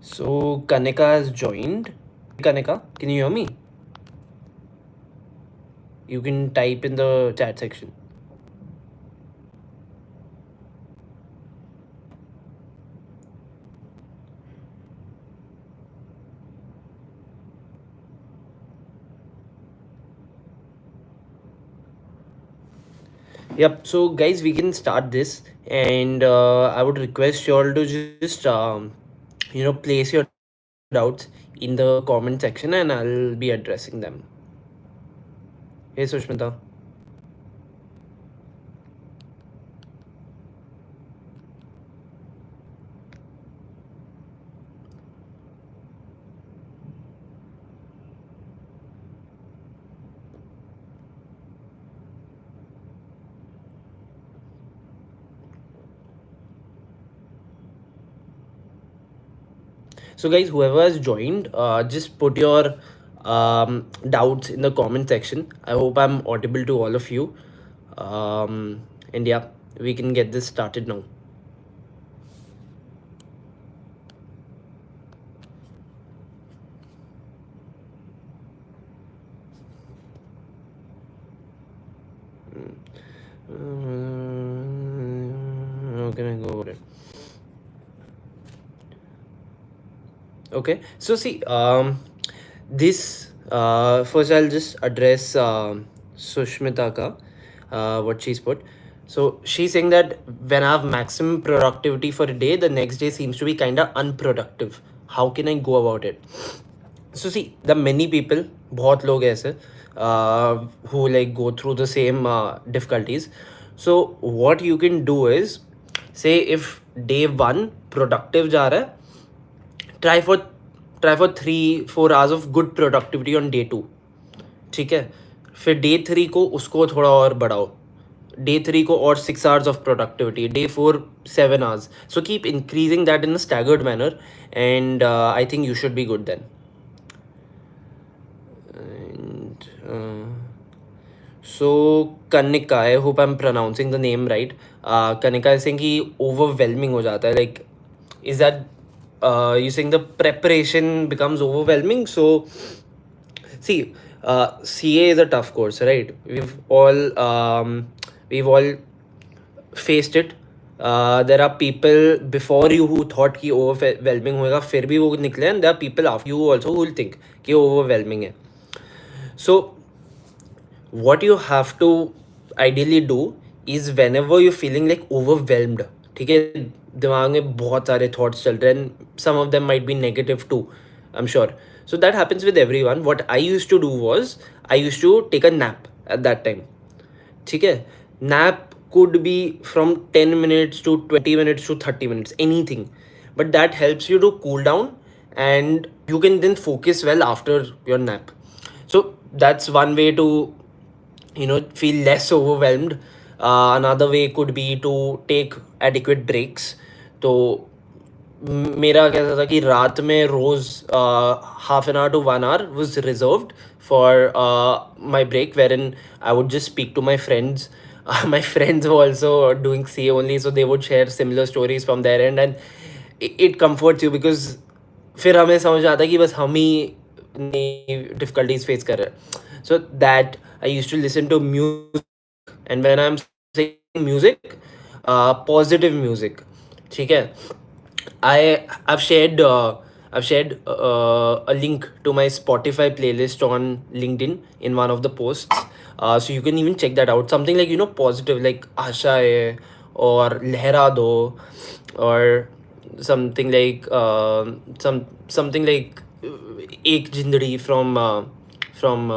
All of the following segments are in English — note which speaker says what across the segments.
Speaker 1: So Kanika has joined. Kanika, can you hear me? You can type in the chat section. Yep. So guys, we can start this, and I would request you all to just place your doubts in the comment section, and I'll be addressing them. Hey Sushmita. So guys, whoever has joined, just put your doubts in the comment section. I hope I'm audible to all of you. And yeah, we can get this started now. How can I go over it? Okay, so see, this first I'll just address Sushmita ka, what she's put. So she's saying that when I have maximum productivity for a day, the next day seems to be kind of unproductive. How can I go about it? So see, the many people, बहुत लोग ऐसे who like go through the same difficulties. So what you can do is, say if day one productive जा रहा है, try for 3-4 hours of good productivity on day 2. ठीक है, फिर day 3 को उसको थोड़ा और बढ़ाओ, डे 3 को और 6 hours of productivity, day 4 7 hours. So keep increasing that in a staggered manner, and I think you should be good then. And so Kanika, I hope I'm pronouncing the name right. Kanika is saying कि overwhelming हो जाता है, like is that you saying the preparation becomes overwhelming? So see, CA is a tough course, right? We've all faced it. There are people before you who thought कि overwhelming होएगा, फिर भी वो निकले, and there are people after you also who will think कि overwhelming है. So what you have to ideally do is whenever you're feeling like overwhelmed, ठीक है, दिमाग में बहुत सारे thoughts चल रहे हैं, and some of them might be negative too, I'm sure. So that happens with everyone. What I used to do was I used to take a nap at that time. ठीक है, nap could be from 10 minutes to 20 minutes to 30 minutes, anything, but that helps you to cool down, and you can then focus well after your nap. So that's one way to feel less overwhelmed. Another way could be to take adequate breaks. तो मेरा कैसा था कि रात में रोज half an hour to 1 hour was reserved for my break, wherein I would just speak to my friends. My friends were also doing CA only, so they would share similar stories from their end, and it comforts you, because फिर हमें समझ आता है कि बस हम ही नई difficulties face कर रहे हैं. So that I used to listen to music, and when I'm saying music, positive music. ठीक है, I've shared a link to my Spotify playlist on LinkedIn in one of the posts, so you can even check that out. Something like positive, like आशा है or लहरा दो, or something like something like एक जिंदड़ी from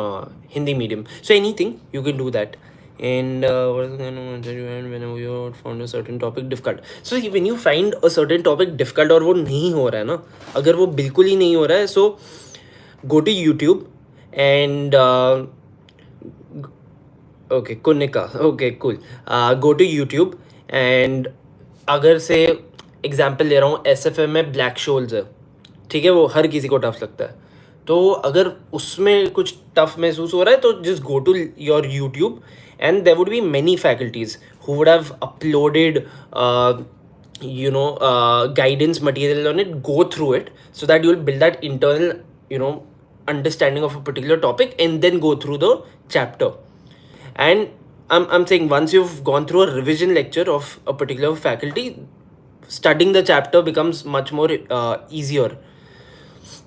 Speaker 1: Hindi medium. So anything you can do that. And what is the kind of answer you had whenever you found a certain topic difficult? So when you find a certain topic difficult और वो नहीं हो रहा है ना, अगर वो बिल्कुल ही नहीं हो रहा है, so go to YouTube and okay, Kunika, okay, cool. Go to YouTube, and अगर से एग्जाम्पल ले रहा हूँ, SFM में ब्लैक शोल्स है, ठीक है, वो हर किसी को टफ लगता है. तो अगर उसमें कुछ टफ महसूस हो रहा है, तो just go to your YouTube, and there would be many faculties who would have uploaded guidance material on it, go through it so that you'll build that internal understanding of a particular topic and then go through the chapter. And I'm saying once you've gone through a revision lecture of a particular faculty, studying the chapter becomes much more easier.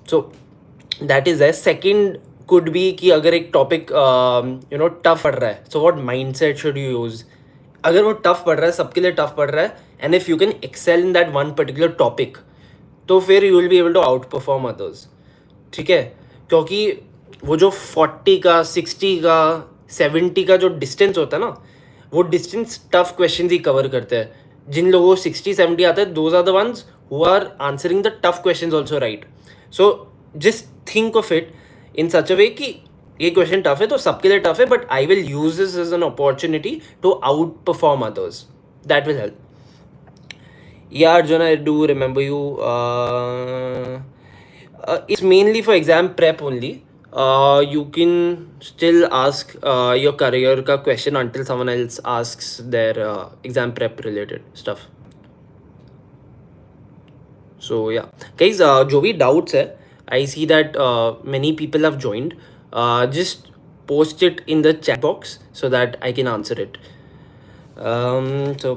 Speaker 1: So that is a second could be कि अगर एक topic tough पढ़ रहा है, so what mindset should you use. अगर वो tough पढ़ रहा है, सबके लिए टफ पढ़ रहा है, and if you can excel in that one particular topic, तो फिर you will be able to outperform others. ठीक है, क्योंकि वो जो 40 का 60 का 70 का जो डिस्टेंस होता है ना, वो डिस्टेंस टफ क्वेश्चन ही कवर करते हैं. जिन लोगों को 60-70 आता है, those are the ones who are answering the tough question also right. So just think of it in such a way कि ये क्वेश्चन टफ है तो सबके लिए टफ है, but I will use this as an opportunity to outperform others. That will help. Yeah, Arjun, I do remember you. It's mainly for exam prep only. You can still ask your career ka question until someone else asks their exam prep related stuff. So yeah, guys, जो भी doubts है, I see that many people have joined. Just post it in the chat box so that I can answer it. So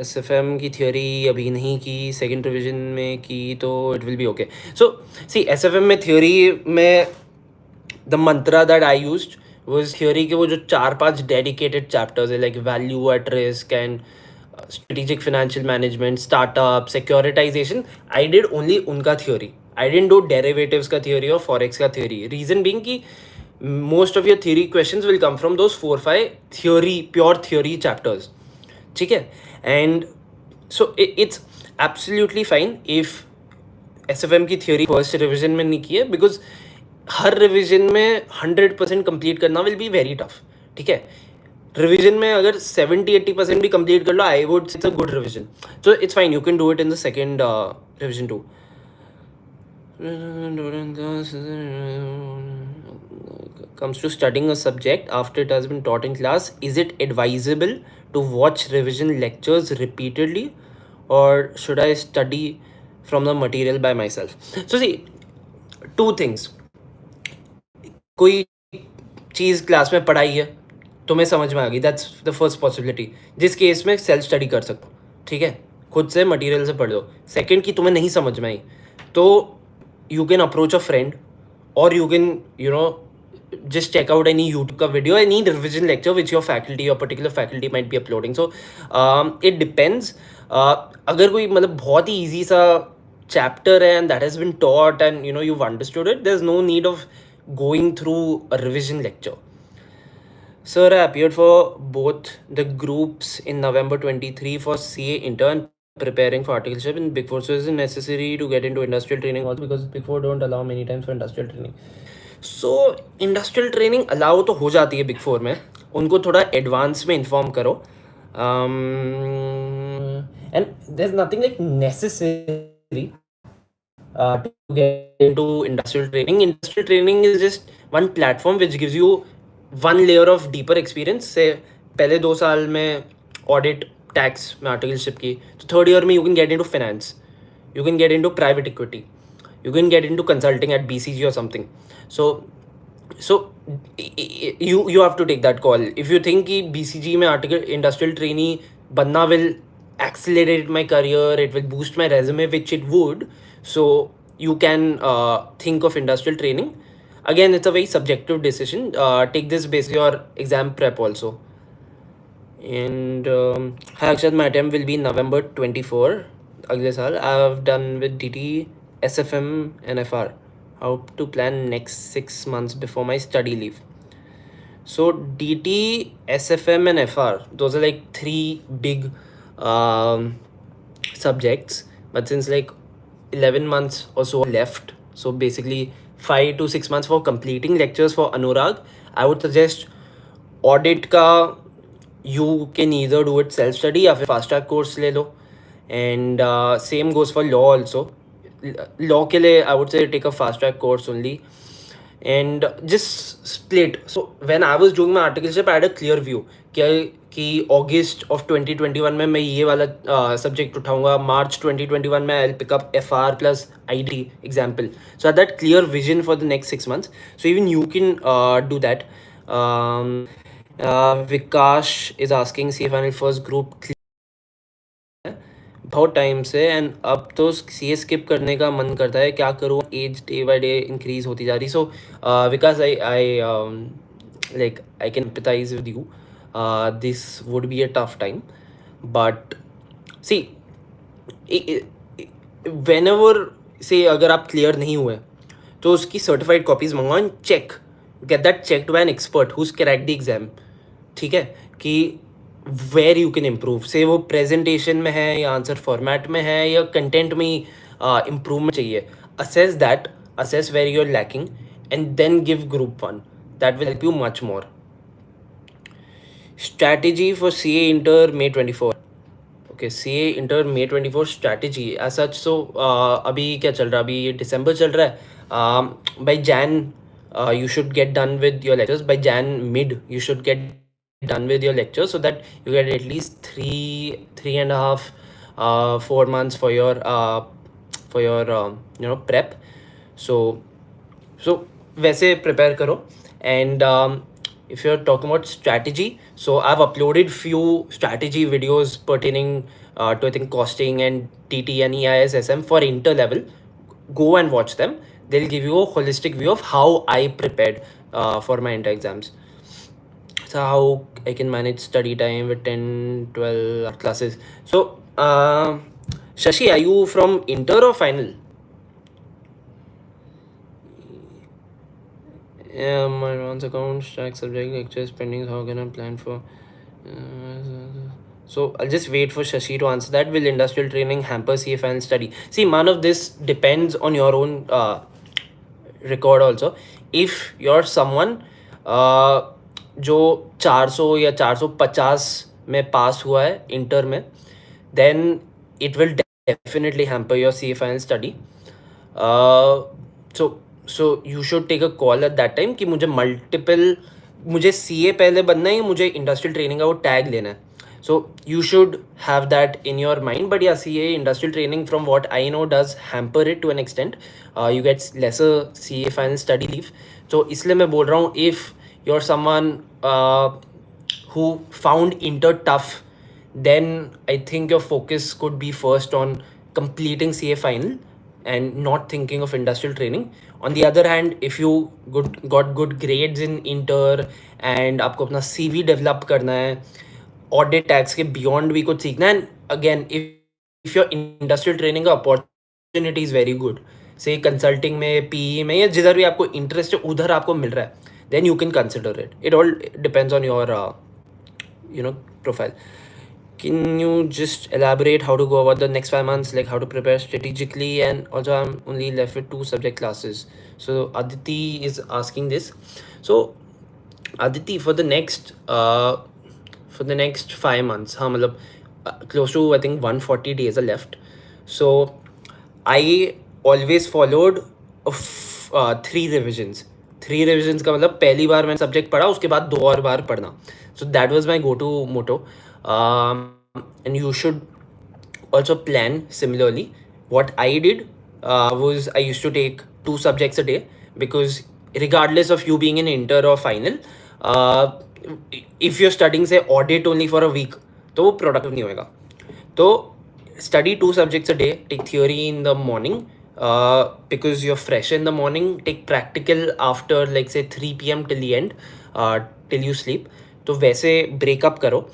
Speaker 1: SFM की theory अभी नहीं की, second revision में की तो it will be okay. So see SFM में theory में the mantra that I used was theory के वो जो 4-5 डेडिकेटेड चैप्टर्स है, like value at risk and strategic financial management, startup, securitization. I did only उनका theory. I didn't do derivatives का theory or forex का theory. Reason being कि most of your theory questions will come from those 4-5 theory, pure theory chapters. ठीक है, and so it's absolutely fine if SFM की theory first revision में नहीं की है, because हर revision में 100% complete करना will be very tough. ठीक है, रिविजन में अगर 70-80% भी कंप्लीट कर लो, I would it's a good revision. So it's fine, you can do it in the second revision too. Comes to studying a subject after it has been taught in class, is it advisable to watch revision lectures repeatedly, or should I study from the material by myself? So see, two things. कोई चीज़ class में पढ़ाई है, तुम्हें समझ में आ गई, that's the first possibility, जिस case में सेल्फ स्टडी कर सकते हो. ठीक है, खुद से मटेरियल से पढ़ लो. सेकंड की तुम्हें नहीं समझ में आई तो you can approach a friend, और यू कैन just check out any YouTube का video, any revision lecture which your faculty or particular faculty might be uploading. So it depends. अगर कोई मतलब बहुत ही easy सा chapter है and that has been taught and you've understood it, there's no need of going through a revision lecture. Sir, I appeared for both the groups in November 23 for CA intern, preparing for articleship in Big Four. So is it necessary to get into industrial training also, because Big Four don't allow many times for industrial training? So industrial training allow तो हो जाती है Big Four में, उनको थोड़ा advance में inform करो. And there's nothing like necessary to get into industrial training. Industrial training is just one platform which gives you one layer of deeper experience. से पहले 2 साल में audit tax में articleship की, तो third year में you can get into finance, you can get into private equity, you can get into consulting at BCG or something. So you have to take that call. If you think कि BCG में industrial trainee बनना will accelerate my career, it will boost my resume, which it would, so you can think of industrial training. Again, it's a very subjective decision. Take this based on your exam prep also. And hi Akshat, my attempt will be November 24 अगले साल. I have done with DT, SFM and FR. How to plan next 6 months before my study leave. So DT, SFM and FR, those are like 3 big subjects, but since like 11 months or so left, so basically 5 to 6 months for completing lectures for Anurag, I would suggest audit का you can either do it self study या फिर fast track course ले लो. And same goes for law also. Law के लिए I would say take a fast track course only and just split. So when I was doing my articleship, I had a clear view कि कि अगस्त of 2021 में मैं ये वाला subject उठाऊंगा, मार्च 2021 में I will pick up FR plus ID example. So that clear vision for the next 6 months. So even you can do that. Vikash is asking CFIN first group बहुत टाइम से, and अब तो CA skip करने का मन करता है, क्या करूँ, as day by day increase होती जा रही. सो विकास आई like I can empathize with you. This would be a tough time, but see, whenever say अगर आप क्लियर नहीं हुए तो उसकी सर्टिफाइड कॉपीज मंगवाओ, check, get that checked by an expert who cracked the exam. ठीक है, कि वेयर यू कैन इम्प्रूव, से वो प्रेजेंटेशन में है या आंसर फॉर्मेट में है या कंटेंट में इम्प्रूवमेंट चाहिए. Assess that, assess where you are lacking and then give group 1. That will help you much more. Strategy for CA inter May 24. Okay, CA inter May 24 strategy as such. So अभी क्या चल रहा है, अभी दिसंबर चल रहा है. By Jan you should get done with your lectures. By Jan mid you should get done with your lectures, so that you get at least 3.5 4 months for your prep. So वैसे prepare करो. And if you're talking about strategy, so I've uploaded few strategy videos pertaining to I think costing and TT and EISSM for inter level. Go and watch them. They'll give you a holistic view of how I prepared for my inter exams. So how I can manage study time with 10-12 classes. So Shashi, are you from inter or final? My advance account, stack subject, lectures pending. How can I plan for? So I'll just wait for Shashi to answer that. Will industrial training hamper CFIN study? See, none of this depends on your own record also. If you're someone जो 400 या 450 में पास हुआ है inter में, then it will definitely hamper your CFIN study. So you should take a call at that time कि मुझे CA पहले बनना है, मुझे इंडस्ट्रियल ट्रेनिंग का वो टैग लेना है. So you should have that in your mind. But yeah, CA industrial training from what I know does hamper it to an extent. You get lesser CA final study leave. So इसलिए मैं बोल रहा हूँ, if you're someone who found inter tough, then I think your focus could be first on completing CA final and not thinking of industrial training. On the other hand, if you got good grades in inter and आपको अपना CV develop करना है, audit tax के beyond भी कुछ सीखना है, and again if your industrial training का अपॉर्चुनिटी इज़ वेरी गुड, से कंसल्टिंग में, PE में, या जिधर भी आपको इंटरेस्ट है उधर आपको मिल रहा है, then you can consider it. It all depends on your profile. Can you just elaborate how to go about the next 5 months, like how to prepare strategically? And also I'm only left with 2 subject classes. So Aditi is asking this. So Aditi, for the next 5 months, हाँ मतलब close to I think 140 days are left. So I always followed 3 revisions. 3 revisions का मतलब पहली बार मैंने subject पढ़ा, उसके बाद 2 और बार पढ़ना. So that was my go-to motto. And you should also plan similarly. What I did was I used to take 2 subjects a day, because regardless of you being in inter or final, if you're studying say audit only for a week, तो वो productive नहीं होएगा. तो study 2 subjects a day. Take theory in the morning because you're fresh in the morning. Take practical after like say 3 PM till the end, till you sleep. तो वैसे break up करो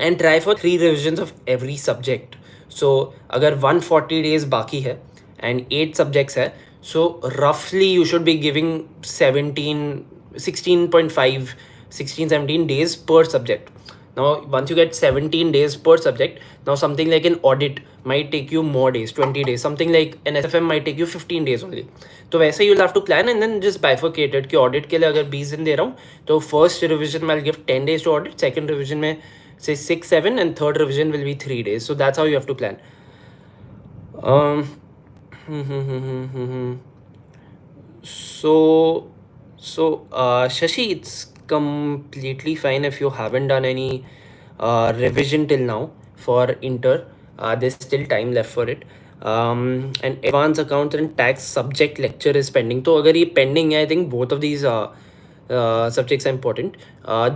Speaker 1: and try for 3 revisions of every subject. So अगर 140 days बाकी है and 8 subjects है, so roughly you should be giving 16-17 days per subject. Now once you get 17 days per subject, now something like an audit might take you more days, 20 days. Something like an SFM might take you 15 days only. तो वैसे you'll have to plan and then just bifurcate it कि audit के लिए अगर 20 दिन दे रहा हूँ, तो first revision में I'll give 10 days to audit, second revision में say 6-7, and third revision will be 3 days. So that's how you have to plan. So Shashi, it's completely fine if you haven't done any revision till now for inter. There's still time left for it. And advanced accounts and tax subject lecture is pending. So agar ye pending hai, I think both of these subjects are important.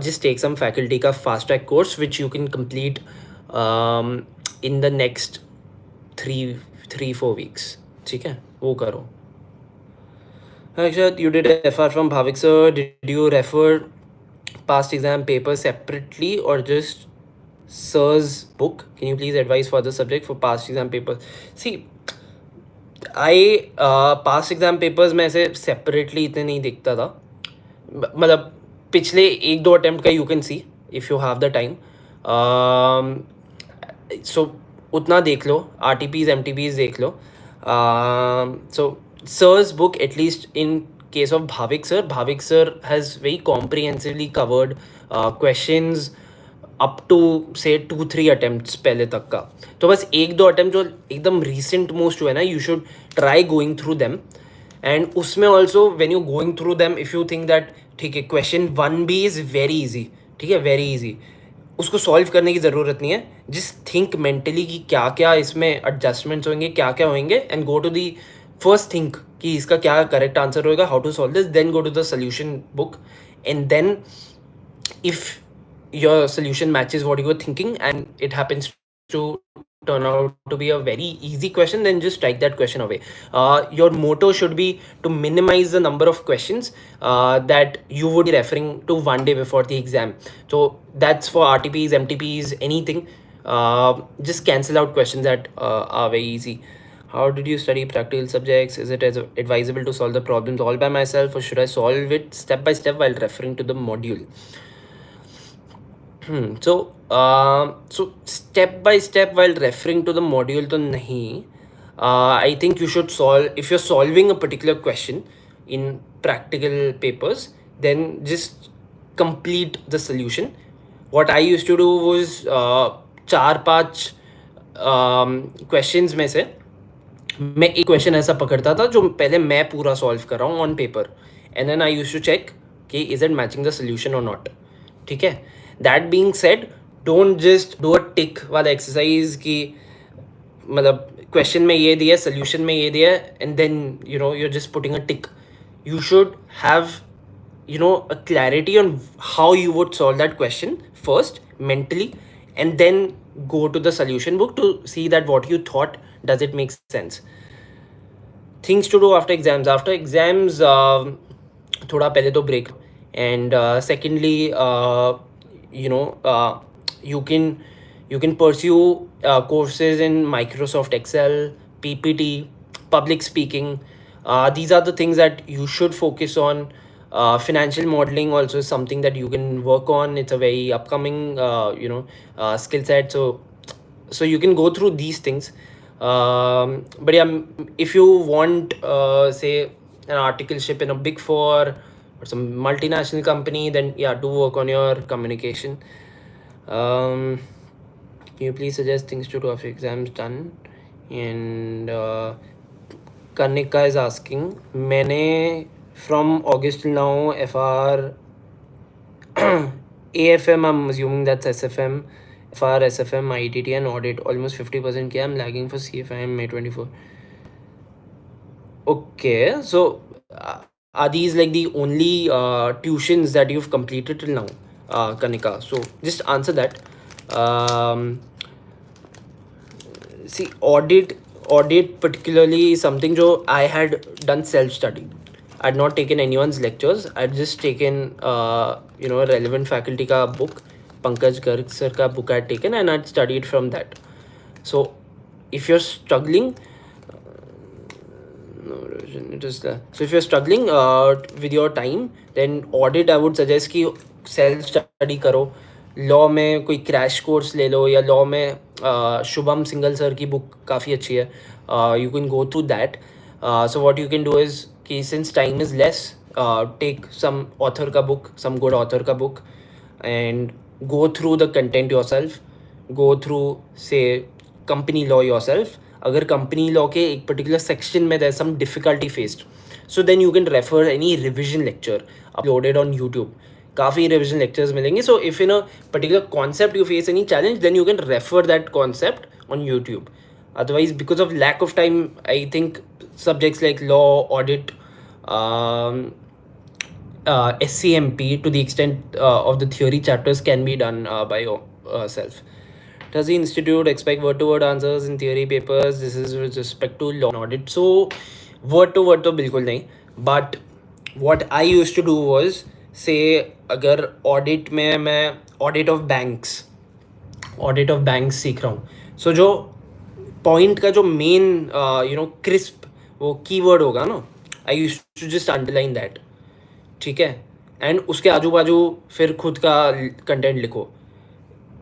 Speaker 1: Just take some faculty ka fast track course which you can complete in the next 3-4 weeks. ठीक है, वो करो. Akshat, you did FR from Bhavik sir. Did you refer past exam papers separately or just sir's book? Can you please advise for the subject for past exam papers? See, I past exam papers में ऐसे separately इतने नहीं दिखता था. मतलब पिछले 1-2 attempt का you can see if you have the time. So उतना देख लो, RTPs MTPs देख लो. So sir's book, at least in case of Bhavik sir has very comprehensively covered questions up to say 2-3 attempt पहले तक का. तो बस 1-2 अटेम्प्ट जो एकदम रिसेंट मोस्ट हुए ना, you should try going through them. And उसमें also when you going through them, if you think that ठीक है question 1B is very easy, ठीक है, वेरी ईजी, उसको सॉल्व करने की ज़रूरत नहीं है. जस्ट थिंक मेंटली कि क्या क्या इसमें एडजस्टमेंट्स होंगे, क्या क्या होंगे, and go to the first think कि इसका क्या करेक्ट आंसर होगा, how to solve this, then go to the solution book. And then if your solution matches what you were thinking and it happens to turn out to be a very easy question, then just strike that question away. Your motto should be to minimize the number of questions that you would be referring to one day before the exam. So that's for RTPs, MTPs, anything. Just cancel out questions that are very easy. How did you study practical subjects? Is it advisable to solve the problems all by myself, or should I solve it step by step while referring to the module? So step by step while referring to the module तो नहीं. I think you should solve, if you're solving a particular question in practical papers, then just complete the solution. What I used to do was 4-5 questions में से मैं एक question ऐसा पकड़ता था जो पहले मैं पूरा सॉल्व कर रहा हूँ on paper, and then I use to check कि is it matching the solution और नॉट. ठीक है. That being said, don't just do a tick वाला एक्सरसाइज कि मतलब क्वेश्चन में ये दिया, सोल्यूशन में ये दिया, and then you know you're just putting a tick. You should have a clarity on how you would solve that question first mentally, and then go to the solution book to see that what you thought, does it make sense. Things to do after exams. After exams, thoda pehle to break, and secondly, you can pursue courses in Microsoft Excel, PPT, public speaking. These are the things that you should focus on. Financial modeling also is something that you can work on. It's a very upcoming skill set, so you can go through these things. But yeah, if you want say an articleship in a Big Four or some multinational company, then yeah, do work on your communication. Can you please suggest things to do after exams done? And Kanika is asking, मैंने from August till now FR AFM, I'm assuming that's SFM, FR, SFM, ITT and audit almost 50% किया. I'm lagging for CFIN May 24. Okay, so are these like the only tuitions that you've completed till now, Kanika? So just answer that. See, audit particularly is something जो I had done self-study. I had not taken anyone's lectures. I had just taken relevant faculty का book, Pankaj Garg sir का book I had taken, and I had studied from that. So if you're struggling, so if you're struggling with your time, then audit I would suggest कि self study करो. Law में कोई crash course ले लो, या law में Shubham Singhal sir की book काफ़ी अच्छी है. You can go through that. So what you can do is कि since time is less, take some author का बुक, सम गुड ऑथर का book, and go through the content yourself, go through say company law yourself. अगर company law के एक particular section में there's some difficulty faced, so then you can refer any revision lecture uploaded on YouTube काफ़ी revision lectures मिलेंगे. So if in a particular concept you face any challenge, then you can refer that concept on YouTube. Otherwise, because of lack of time, I think subjects like law, audit, um, SCMP, to the extent of the theory chapters, can be done by yourself. Does the institute expect word-to-word answers in theory papers? This is with respect to law and audit. So, word-to-word तो बिल्कुल नहीं. But what I used to do was, say अगर audit में मैं audit of banks सीख रहा हूँ, so जो पॉइंट का जो मेन क्रिस्प वो कीवर्ड होगा ना, I use to just underline that. ठीक है. एंड उसके आजू बाजू फिर खुद का कंटेंट लिखो.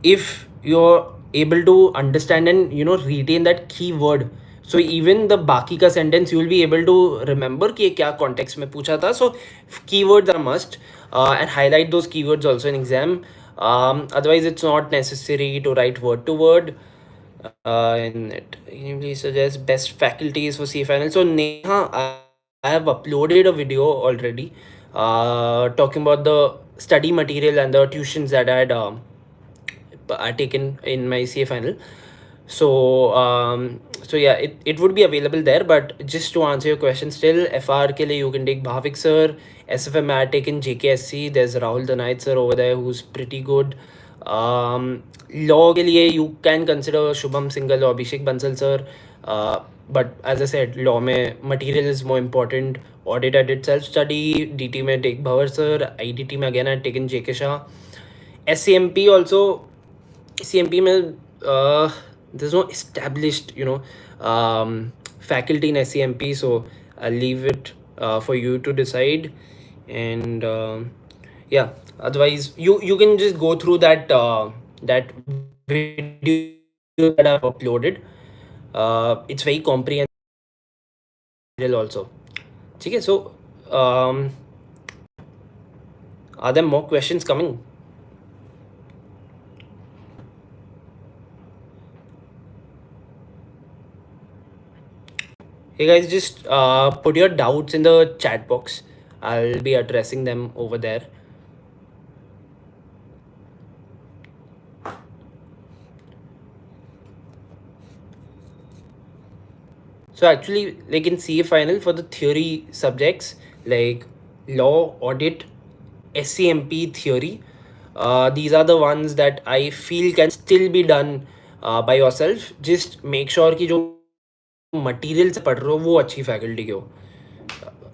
Speaker 1: if you're able to understand and retain that keyword, so even the बाकी का sentence you will be able to remember कि ये क्या context में पूछा था. So keywords are must, and highlight those keywords also in exam. Otherwise it's not necessary to write word to word. And can you please suggest best faculties for CFIN? So Neha, I have uploaded a video already talking about the study material and the tuitions that I taken in my CA final. So yeah, it would be available there. But just to answer your question, still FR ke liye you can take Bhavik sir. SFM I had taken JKSC. There's Rahul Danait sir over there who's pretty good. Law ke liye you can consider Shubham Singhal or Abhishek Bansal sir. But as I said, law mein material is more important. Audit I did self study. DT mein take Bhavar sir. IDT mein again I had taken JK Shah. SCMP also. CMP में there's no established faculty in SCMP, so I'll leave it for you to decide. And yeah, otherwise you can just go through that that video that I've uploaded. It's very comprehensive also. Okay, so are there more questions coming? Hey guys, just put your doubts in the chat box. I'll be addressing them over there. So actually, like in CA final for the theory subjects like law, audit, SCMP theory, these are the ones that I feel can still be done by yourself. Just make sure कि जो material से पढ़ रहे हो वो अच्छी faculty के हो.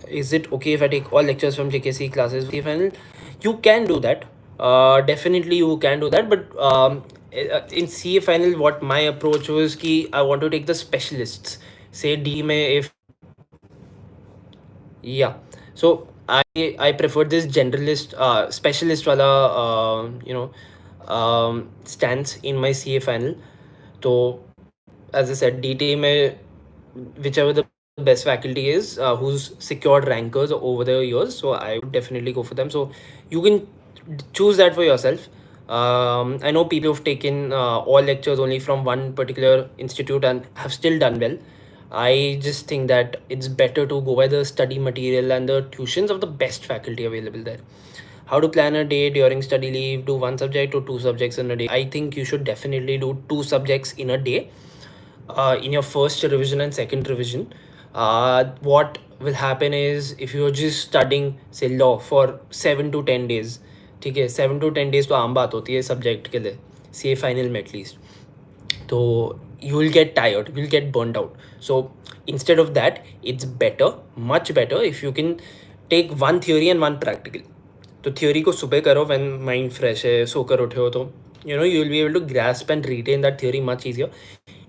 Speaker 1: Is it okay if I take all lectures from JKC classes CA final? You can do that. Definitely you can do that. But in CA final, what my approach was कि I want to take the specialists. Say D में if yeah, so I prefer this generalist specialist wala stance in my CA final. So as I said, DT में whichever the best faculty is who's secured rankers over the years, so I would definitely go for them. So you can choose that for yourself. I know people have taken all lectures only from one particular institute and have still done well. I just think that it's better to go by the study material and the tuitions of the best faculty available there. How to plan a day during study leave? Do one subject or two subjects in a day? I think you should definitely do two subjects in a day in your first revision and second revision. What will happen is if you're just studying say law for 7 to 10 days, ठीक है 7 to 10 days तो आम बात होती है subject के लिए सी A final में at least. So you will get tired, you will get burnt out. So instead of that, it's better, much better if you can take one theory and one practical. तो theory को सुबह करो when mind fresh है, सोकर उठे हो तो you will be able to grasp and retain that theory much easier.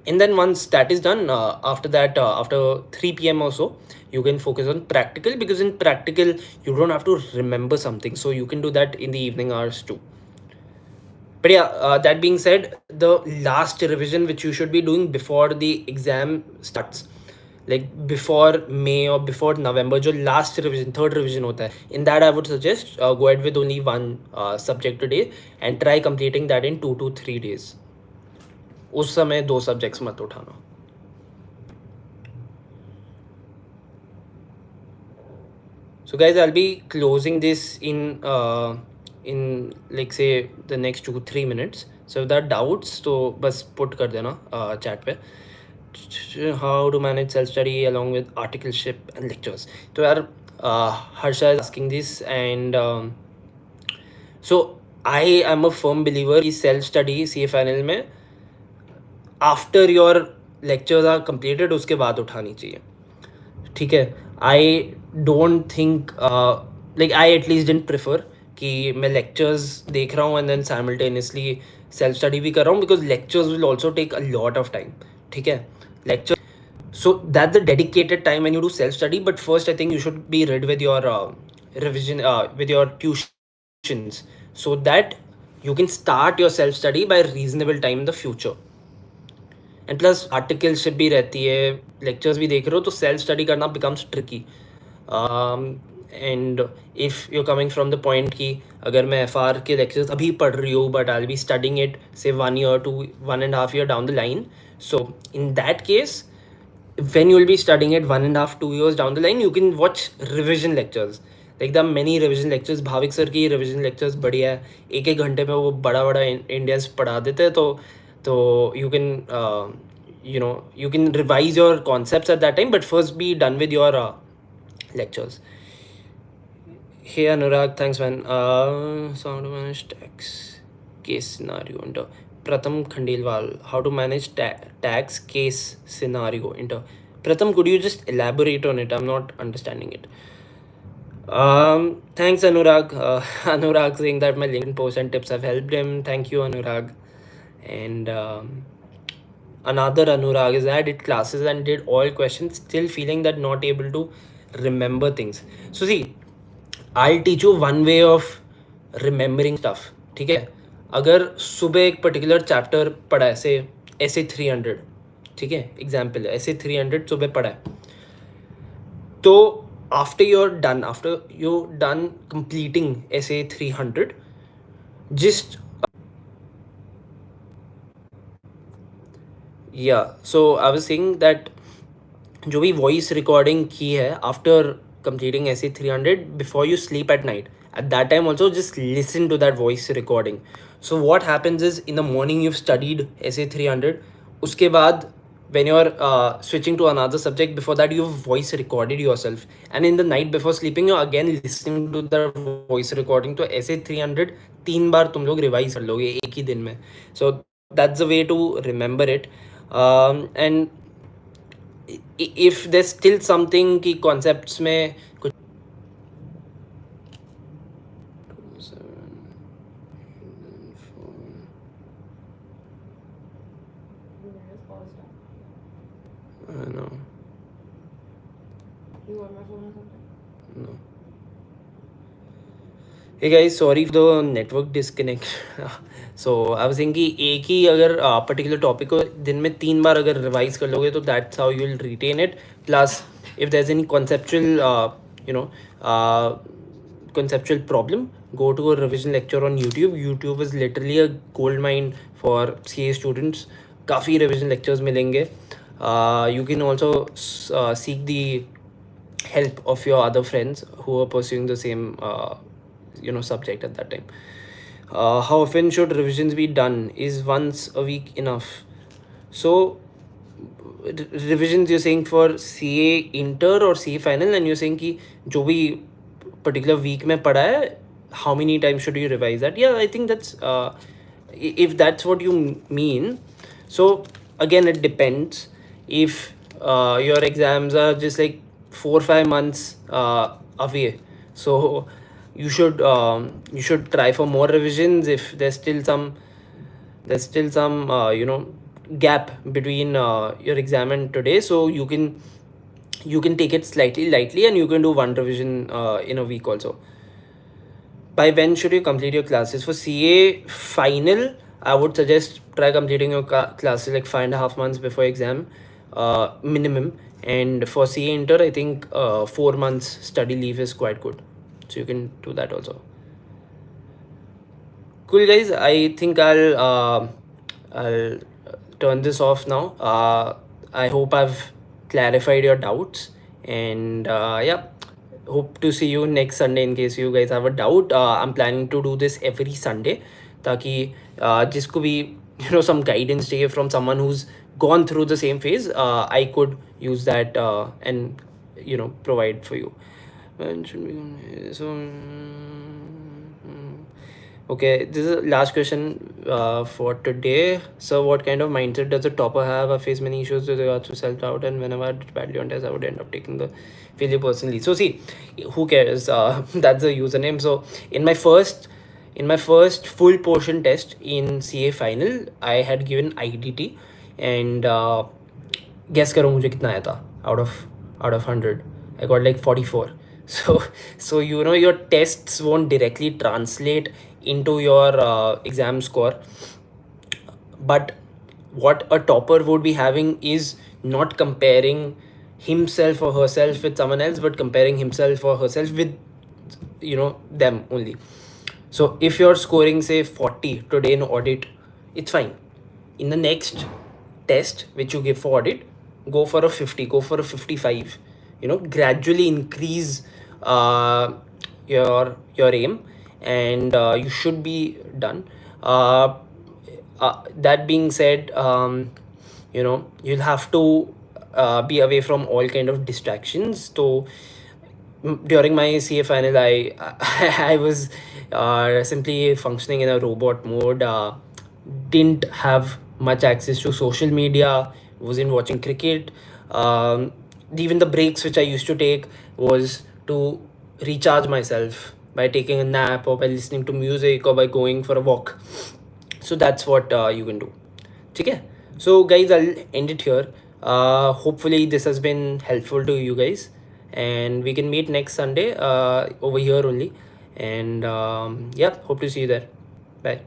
Speaker 1: And then once that is done, after that, after 3 p.m. or so, you can focus on practical, because in practical you don't have to remember something, so you can do that in the evening hours too. But yeah, that being said, the last revision which you should be doing before the exam starts, like before May or before November, जो last revision, third revision होता है, in that I would suggest go ahead with only one subject a day and try completing that in 2 to 3 days. उस समय 2 subjects मत उठाना. So guys, I'll be closing this in in like say the next 2-3 minutes. So if there are doubts, तो बस put कर देना chat पे. How to manage self study along with articleship and lectures. तो यार Harsha is asking this, and so I am a firm believer कि self study CFIN में after your lectures are completed उसके बाद उठानी चाहिए. ठीक है. I don't think like I at least didn't prefer कि मैं लेक्चर्स देख रहा हूँ and then simultaneously self study भी कर रहा हूँ, because lectures will also take a lot of time. ठीक है. Lecture, so that's the dedicated time when you do self study, but first I think you should be read with your revision with your tuitions, so that you can start your self study by reasonable time in the future. And plus articleship भी रहती है, lectures भी देख रहे हो, तो self study करना becomes tricky. And if you coming from the point कि अगर मैं FR के लेक्चर्स अभी पढ़ रही हूँ but I will be studying it से 1 year to 1.5 year down the line, so in that case when you will be studying it 1.5-2 years down the line, you can watch revision lectures. Like there are many revision lectures. Bhavik sir की revision lectures बढ़िया है, एक घंटे में वो बड़ा Indians पढ़ा देते हैं. तो you can you can revise your concepts at that time, but first be done with your lectures. Hey Anurag, thanks man. So how to manage tax case scenario under Pratham Khandelwal. How to manage tax case scenario into Pratham, could you just elaborate on it? I'm not understanding it. Thanks Anurag. Anurag saying that my LinkedIn posts and tips have helped him. Thank you Anurag. And another Anurag is I did classes and did all questions, still feeling that not able to remember things. So see, I'll teach you one way of remembering stuff. ठीक है. अगर सुबह एक particular chapter पढ़ा है, से essay 300, ठीक है, एग्जाम्पल है, essay 300 सुबह पढ़ा है, तो after you're done completing essay 300, just yeah, so I was saying that जो भी वॉइस रिकॉर्डिंग की है after completing essay 300, before you sleep at night, at that time also just listen to that voice recording. So what happens is in the morning you've studied essay 300, uske baad when you're switching to another subject, before that you've voice recorded yourself, and in the night before sleeping you're again listening to the voice recording. तो essay 300 तीन बार तुम लोग revise कर लोगे एक ही दिन में. So that's the way to remember it. And if there's still something कि concepts में कुछ I know. You want my phone or something? No. Hey guys, sorry for the network disconnect. So I was saying कि एक ही अगर particular topic को दिन में 3 बार अगर रिवाइज कर लोगे तो that's how you will retain it. Plus if there is any conceptual conceptual problem, go to a revision lecture on YouTube. YouTube is literally a gold mine for CA students. काफ़ी revision lectures मिलेंगे. You can also seek the help of your other friends who are pursuing the same subject at that time. How often should revisions be done? Is once a week enough? So revisions you're saying for CA inter or CA final, and you're saying कि जो भी particular week में पढ़ा है, how many times should you revise that? Yeah, I think that's if that's what you mean. So again, it depends. If your exams are just like 4-5 months away, so you should try for more revisions. If there's still some gap between your exam and today, so you can take it slightly lightly and you can do one revision in a week also. By when should you complete your classes? For CA final, I would suggest try completing your classes like 5.5 months before exam minimum. And for CA inter, I think 4 months study leave is quite good. So you can do that also. Cool guys, I think I'll turn this off now. I hope I've clarified your doubts, and yeah, hope to see you next Sunday in case you guys have a doubt. I'm planning to do this every Sunday, ताकि जिसको भी some guidance चाहिए from someone who's gone through the same phase, I could use that and provide for you. When should we so okay, this is the last question for today. So what kind of mindset does a topper have? I face many issues with regards to self-doubt, and whenever I did badly on tests, I would end up taking the failure personally. So see, who cares? That's the username. So in my first full portion test in CA final, I had given IDT, and guess करो मुझे कितना आया था out of 100. I got like 44. So your tests won't directly translate into your exam score, but what a topper would be having is not comparing himself or herself with someone else, but comparing himself or herself with them only. So if you're scoring say 40 today in audit, it's fine. In the next test which you give for audit, go for a 50, go for a 55. Gradually increase your aim, and you should be done. That being said, you'll have to be away from all kind of distractions. So during my CA final, I was simply functioning in a robot mode. Didn't have much access to social media. Wasn't watching cricket. Even the breaks which I used to take was to recharge myself by taking a nap, or by listening to music, or by going for a walk. So that's what you can do. Okay? So guys, I'll end it here. Hopefully this has been helpful to you guys, and we can meet next Sunday over here only. And yeah, hope to see you there. Bye.